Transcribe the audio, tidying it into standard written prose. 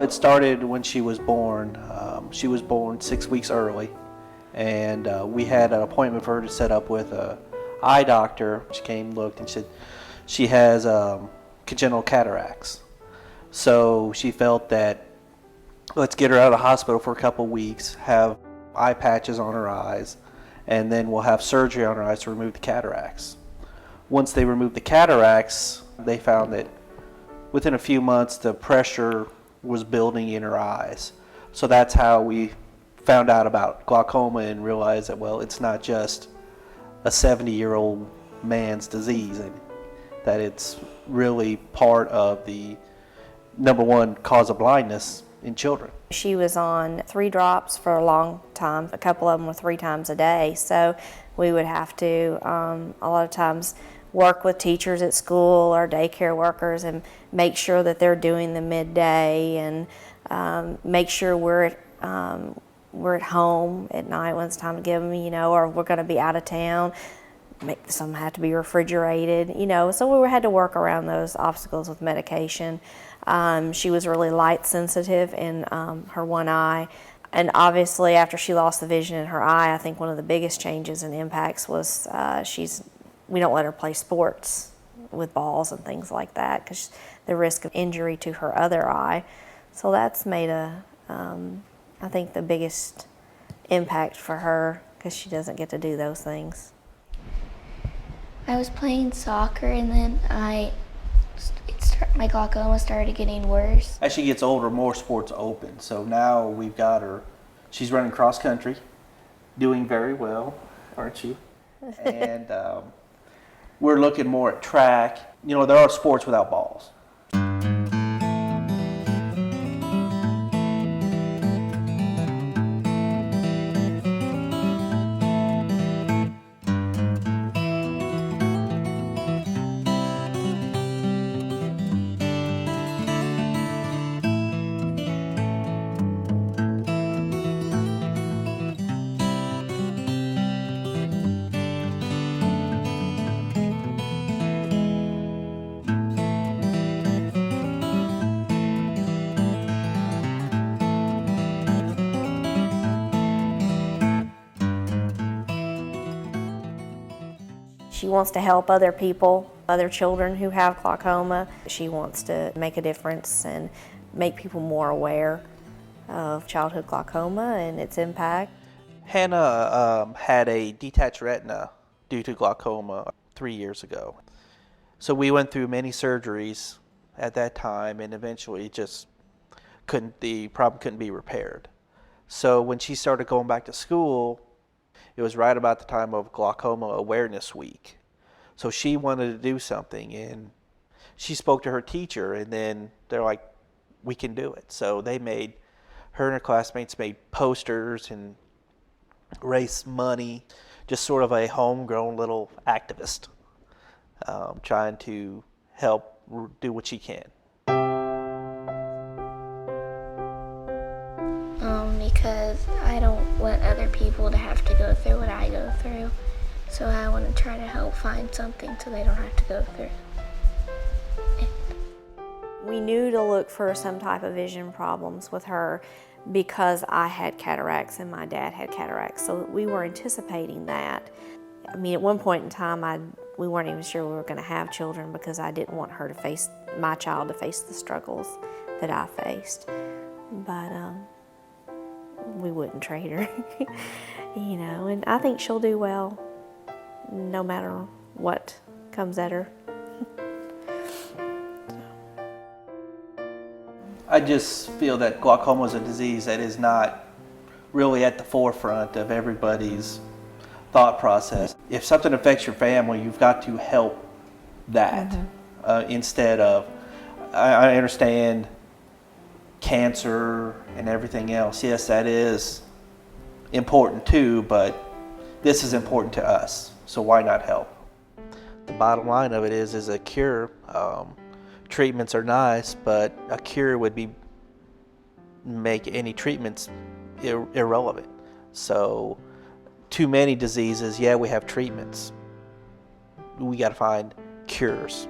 it started when she was born. She was born 6 weeks early, and we had an appointment for her to set up with an eye doctor. She came, looked, and said she has congenital cataracts. So she felt that let's get her out of the hospital for a couple of weeks, have eye patches on her eyes, and then we'll have surgery on her eyes to remove the cataracts. Once they removed the cataracts, they found that within a few months the pressure was building in her eyes. So that's how we found out about glaucoma and realized that, well, it's not just a 70-year-old man's disease, and that it's really part of the number one cause of blindness in children. She was on 3 drops for a long time. A couple of them were 3 times a day. So we would have to, a lot of times, work with teachers at school or daycare workers and make sure that they're doing the midday, and make sure we're at home at night when it's time to give them, or we're going to be out of town. Some have to be refrigerated, so we had to work around those obstacles with medication. She was really light sensitive in her one eye, and obviously after she lost the vision in her eye, I think one of the biggest changes and impacts was we don't let her play sports with balls and things like that because the risk of injury to her other eye. So that's made I think the biggest impact for her because she doesn't get to do those things. I was playing soccer, and then my glaucoma started getting worse. As she gets older, more sports open. So now we've got her, she's running cross country, doing very well, aren't you? And we're looking more at track. There are sports without balls. She wants to help other people, other children who have glaucoma. She wants to make a difference and make people more aware of childhood glaucoma and its impact. Hannah had a detached retina due to glaucoma 3 years ago. So we went through many surgeries at that time, and eventually the problem couldn't be repaired. So when she started going back to school, it was right about the time of Glaucoma Awareness Week. So she wanted to do something, and she spoke to her teacher, and then they're like, we can do it. So her and her classmates made posters and raised money, just sort of a homegrown little activist, trying to help do what she can. Because I don't want other people to have to go through what I go through. So I want to try to help find something so they don't have to go through it. We knew to look for some type of vision problems with her because I had cataracts and my dad had cataracts. So we were anticipating that. I mean, at one point in time, we weren't even sure we were going to have children because I didn't want my child to face the struggles that I faced. But we wouldn't trade her, and I think she'll do well no matter what comes at her. I just feel that glaucoma is a disease that is not really at the forefront of everybody's thought process. If something affects your family, you've got to help that instead of, I understand cancer and everything else. Yes, that is important too, but this is important to us, so why not help? The bottom line of it is a cure. Treatments are nice, but a cure would make any treatments irrelevant. So too many diseases, yeah, we have treatments. We got to find cures.